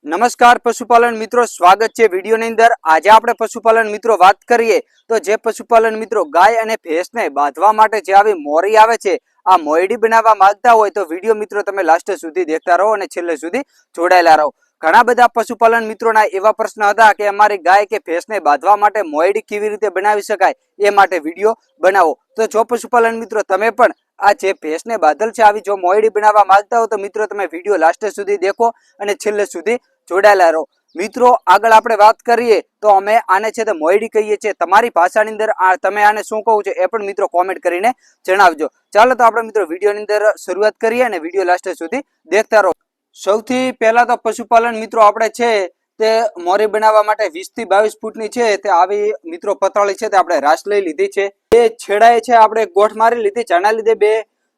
નમસ્કાર પશુપાલન મિત્રો, સ્વાગત છે વિડીયોની અંદર। આજે આપણે પશુપાલન મિત્રો વાત કરીએ તો જે પશુપાલન મિત્રો ગાય અને ભેંસને બાંધવા માટે જે આવી મોરી આવે છે, આ મોયડી બનાવવા માંગતા હોય તો વિડીયો મિત્રો તમે લાસ્ટ સુધી દેખતા રહો અને છેલ્લે સુધી જોડાયેલા રહો। ઘણા બધા પશુપાલન મિત્રોના એવા પ્રશ્ન હતા કે અમારી ગાય કે ભેંસને બાંધવા માટે મોયડી કેવી રીતે બનાવી શકાય, એ માટે વિડીયો બનાવો। તો જો પશુપાલન મિત્રો તમે પણ આ જે ભેંસને બાંધલ છે આવી જો મોયડી બનાવવા માંગતા હો તો મિત્રો તમે વિડીયો લાસ્ટ સુધી દેખો અને છેલ્લે સુધી જોડાયેલા રહો। મિત્રો આગળ આપણે વાત કરીએ તો અમે આને છે તે મોયડી કહીએ છીએ। તમારી ભાષાની અંદર તમે આને શું કહો છો એ પણ મિત્રો કોમેન્ટ કરીને જણાવજો। ચાલો તો આપણે મિત્રો વિડીયોની અંદર શરૂઆત કરીએ અને વિડીયો લાસ્ટ સુધી દેખતા રહો। સૌથી પહેલા તો પશુપાલન મિત્રો આપણે છે તે મોરી બનાવવા માટે 20 થી 22 ફૂટની છે તે આવી મિત્રો પતળી છે તે આપણે રાસ લઈ લીધી છે। એ છેડાએ છે આપણે ગોઠ મારી લીધી, જાના લીધે બે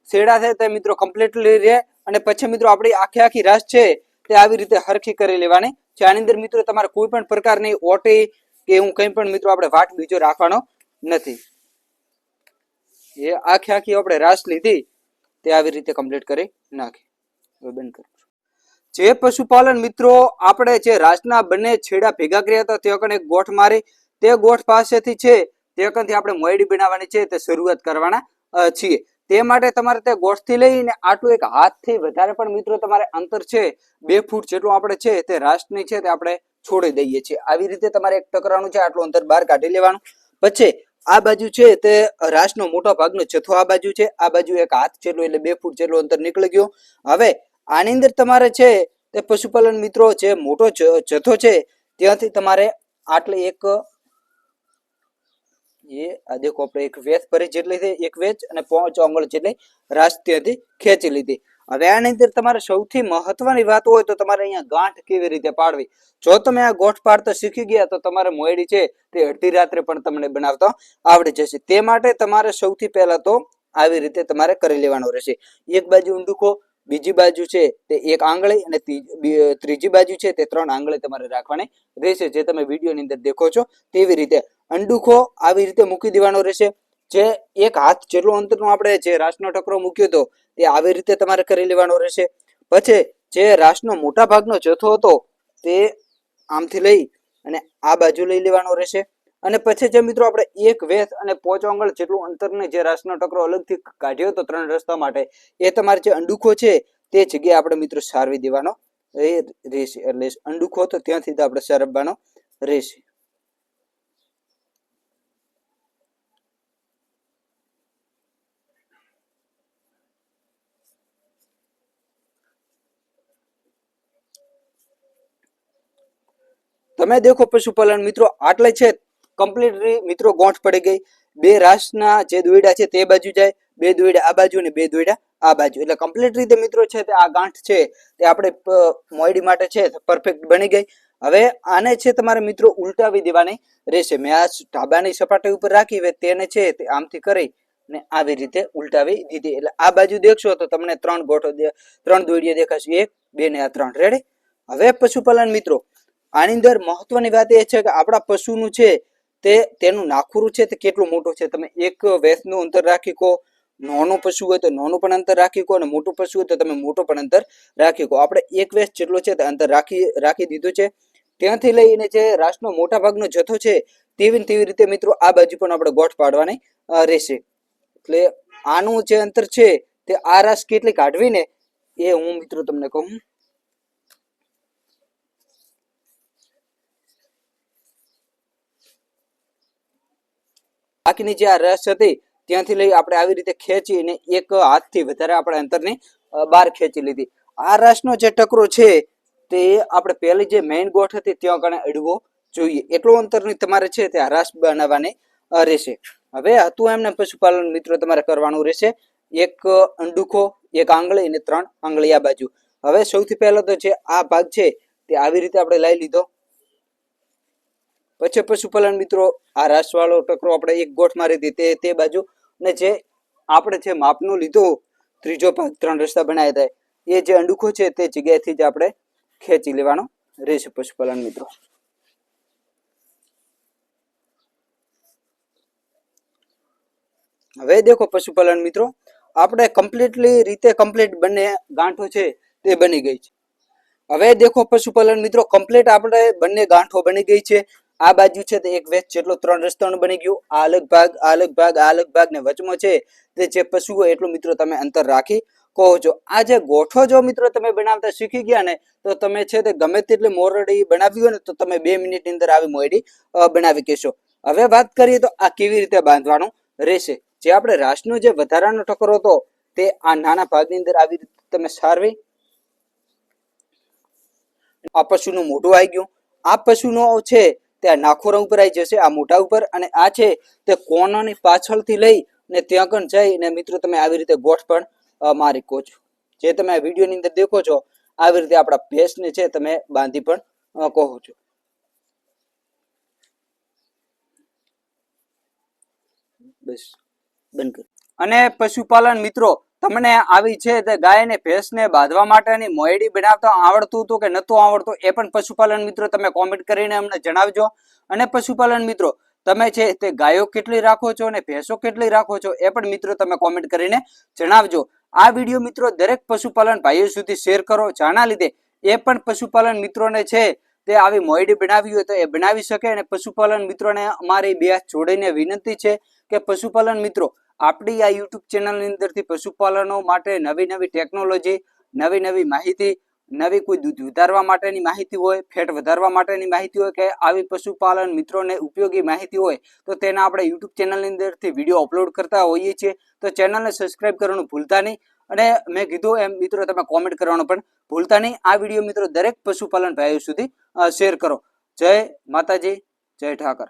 છેડા છે તે મિત્રો કમ્પ્લીટલી રહે અને પછી મિત્રો આપણી આખી રાસ છે તે આવી રીતે હરખી કરી લેવાની છે। આની અંદર મિત્રો તમારે કોઈ પણ પ્રકારની ઓટી કે એવું કંઈ પણ મિત્રો આપણે વાટ બીજો રાખવાનો નથી। એ આખી આપણે રાસ લીધી તે આવી રીતે કમ્પ્લીટ કરી નાખી। હવે બંધ કરું। જે પશુપાલન મિત્રો આપણે જે રાસના બંને છેડા ભેગા કર્યા હતા તે કને ગોઠ મારી તે ગોઠ પાસેથી છે તે કનથી આપણે મોયડી બનાવવાની છે તે શરૂઆત કરવાના છીએ। તે માટે તમારે તે ગોઠથી લઈને આટલું એક હાથથી વધારે પણ મિત્રો તમારે અંતર છે 2 ફૂટ જેટલું આપણે છે તે રાસની છે તે આપણે છોડી દઈએ છીએ। આવી રીતે તમારે એક ટકરાનું છે આટલું અંતર બહાર કાઢી લેવાનું। પછી આ બાજુ છે તે રાસનો મોટો ભાગનો જથ્થો આ બાજુ છે, આ બાજુ એક હાથ જેટલું એટલે 2 ફૂટ જેટલું અંતર નીકળી ગયું। હવે આની અંદર તમારે છે તે પશુપાલન મિત્રો જે મોટો જથ્થો છે ત્યાંથી તમારે આટલે એક આ દેખો આપણે એક વેચ ભરી જેટલી છે, એક વેચ અને 5 આંગળ જેટલી રાસ ત્યાંથી ખેંચી લીધી। હવે આની અંદર તમારે સૌથી મહત્વની વાત હોય તો તમારે અહીંયા ગાંઠ કેવી રીતે પાડવી। જો તમે આ ગોઠ પાડતા શીખી ગયા તો તમારે મોયડી છે તે અડધી રાત્રે પણ તમને બનાવતા આવડી જશે। તે માટે તમારે સૌથી પહેલા તો આવી રીતે તમારે કરી લેવાનું રહેશે। એક બાજુ ઊંડુખો, બીજી બાજુ છે તે એક આંગળી અને ત્રીજી બાજુ છે તે 3 આંગળી તમારે રાખવાની રહેશે। જે તમે વિડીયોની અંદર દેખો છો તેવી રીતે અંડુખો આવી રીતે મૂકી દેવાનો રહેશે। જે એક હાથ જેટલું અંતરનો આપણે જે રાસનો ટકરો મૂક્યો હતો તે આવી રીતે તમારે કરી લેવાનો રહેશે। પછી જે રાસનો મોટા ભાગનો જથ્થો હતો તે આમથી લઈ અને આ બાજુ લઈ લેવાનો રહેશે। અને પછી જે મિત્રો આપણે એક વેચ અને 5 આંગળ જેટલું અંતરને જે રાસનો ટકરો અલગથી કાઢ્યો હતો 3 રસ્તા માટે, એ તમારે જે અંડુખો છે તે જગ્યાએ આપણે મિત્રો સારવી દેવાનો રહેશે। એટલે અંડુખો તો ત્યાંથી આપણે સારવવાનો રહેશે। તમે દેખો પશુપાલન મિત્રો આટલે છે કમ્પ્લીટલી મિત્રો ગોઠ પડી ગઈ। 2 રાસના જે દોયડા છે તે બાજુ જાય, 2 દોયડા આ બાજુ અને 2 દોયડા આ બાજુ, એટલે કમ્પ્લીટ રીતે મિત્રો છે તે આ ગાંઠ છે તે આપણે મોયડી માટે છે પરફેક્ટ બની ગઈ। હવે આને છે તમારે મિત્રો ઉલટાવી દેવાની રહેશે। મેં આ ઢાબાની સપાટી ઉપર રાખી હવે તેને છે તે આમથી કરી અને આવી રીતે ઉલટાવી દીધી। એટલે આ બાજુ દેખશો તો તમને 3 ગોઠો 3 દોયડીઓ દેખાશે, 1 2 ને આ 3 રેડી। હવે પશુપાલન મિત્રો આની અંદર મહત્વની વાત એ છે કે આપણા પશુનું છે તે તેનું નાખુરું છે તે કેટલું મોટું છે। તમે એક વેચનું અંતર રાખી કો, નાનું પશુ હોય તો નાનું પણ અંતર રાખી કો અને મોટું પશુ હોય તો તમે મોટું પણ અંતર રાખી કો। આપણે એક વેચ જેટલું છે તે અંતર રાખી દીધું છે। ત્યાંથી લઈને જે રાસનો મોટા ભાગનો જથ્થો છે તેવી રીતે મિત્રો આ બાજુ પણ આપણે ગોઠ પાડવાની રહેશે। એટલે આનું જે અંતર છે તે આ રાસ કેટલી કાઢવી ને એ હું મિત્રો તમને કહું। બાકીની જે આ રસ હતી ત્યાંથી લઈ આપણે આવી રીતે ખેંચીને એક હાથથી વધારે આપણે અંતરની બહાર ખેંચી લીધી। આ રસનો જે ટકરો છે તે આપણે પહેલી જે મેઇન ગોઠ હતી ત્યાં કણે અડવો જોઈએ, એટલું અંતરની તમારે છે તે આ રસ બનાવવાની રહેશે। હવે હતું એમને પશુપાલન મિત્રો તમારે કરવાનું રહેશે। એક અંડુખો, એક આંગળી અને 3 આંગળી આ બાજુ। હવે સૌથી પહેલા તો જે આ ભાગ છે તે આવી રીતે આપણે લઈ લીધો। પછી પશુપાલન મિત્રો આ રાસવાળો ટકરો આપણે એક ગોઠ મારી દીધી તે બાજુ, અને જે આપણે જે માપનું લીધું ત્રીજો ભાગ 3 રસ્તા બનાવ્યા હતા એ જે અંડુખો છે તે જગ્યાએથી જ આપણે ખેંચી લેવાનો રહેશે પશુપાલન મિત્રો। હવે દેખો પશુપાલન મિત્રો આપણે કમ્પ્લીટ બંને ગાંઠો છે તે બની ગઈ છે। હવે દેખો પશુપાલન મિત્રો કમ્પ્લીટ આપણે બંને ગાંઠો બની ગઈ છે. આ બાજુ છે તે એક વેચ જેટલો 3 રસ્તાનું બની ગયું. આ અલગ ભાગ, આ અલગ ભાગ, આ અલગ ભાગ ને વચમાં છે તે જે પશુ હોય એટલું મિત્રો તમે અંતર રાખી કહો છો. આ જે ગોઠો જો મિત્રો તમે બનાવતા શીખી ગયા ને તો તમે છે તે ગમે તેટલી મોરડી બનાવી હોય ને તો તમે 2 મિનિટની અંદર આવી મોરડી બનાવી કહેશો. હવે વાત કરીએ તો આ કેવી રીતે બાંધવાનું રહેશે. જે આપણે રાસનો જે વધારાનો ટકરો હતો તે આ નાના ભાગની અંદર આવી રીતે તમે સારવી. આ પશુનું મોઢું આવી ગયું. આ પશુનો છે તે નાખોરા ઉપર આવી જશે, આ મોઢા ઉપર, અને આ છે તે કોનાની પાછળથી લઈ ને ત્યાં આગળ જઈને મિત્રો તમે આવી રીતે ગોઠ પણ મારી કહો છો. જે તમે આ વિડીયોની અંદર દેખો છો આવી રીતે આપણા ભેંસને છે તમે બાંધી પણ કહો છો. બસ બંધ કર. અને પશુપાલન મિત્રો તમને આવી છે તે ગાય ને ભેંસ ને બાંધવા માટેની મોયડી બનાવતા આવડતું હતું કે નતું આવડતું એ પણ પશુપાલન મિત્રો તમે કોમેન્ટ કરીને અમને જણાવજો. અને પશુપાલન મિત્રો તમે છે તે ગાયો કેટલી રાખો છો અને ભેંસો કેટલી રાખો છો એ પણ મિત્રો તમે કોમેન્ટ કરીને જણાવજો. આ વિડીયો મિત્રો દરેક પશુપાલન ભાઈઓ સુધી શેર કરો, જાના લીધે એ પણ પશુપાલન મિત્રોને છે તે આવી મોયડી બનાવી હોય તો એ બનાવી શકે. અને પશુપાલન મિત્રોને અમારી બે હાથ જોડીને વિનંતી છે કે પશુપાલન મિત્રો આપણી આ યુટ્યુબ ચેનલની અંદરથી પશુપાલનો માટે નવી નવી ટેકનોલોજી, નવી નવી માહિતી, નવી કોઈ દૂધ વધારવા માટેની માહિતી હોય, ફેટ વધારવા માટેની માહિતી હોય કે આવી પશુપાલન મિત્રોને ઉપયોગી માહિતી હોય તો તેના આપણે યુટ્યુબ ચેનલની અંદરથી વિડીયો અપલોડ કરતા હોઈએ છીએ. તો ચેનલને સબસ્ક્રાઇબ કરવાનું ભૂલતા નહીં. અને મેં કીધું એમ મિત્રો તમે કોમેન્ટ કરવાનું પણ ભૂલતા નહીં. આ વિડીયો મિત્રો દરેક પશુપાલન ભાઈઓ સુધી શેર કરો. જય માતાજી, જય ઠાકર.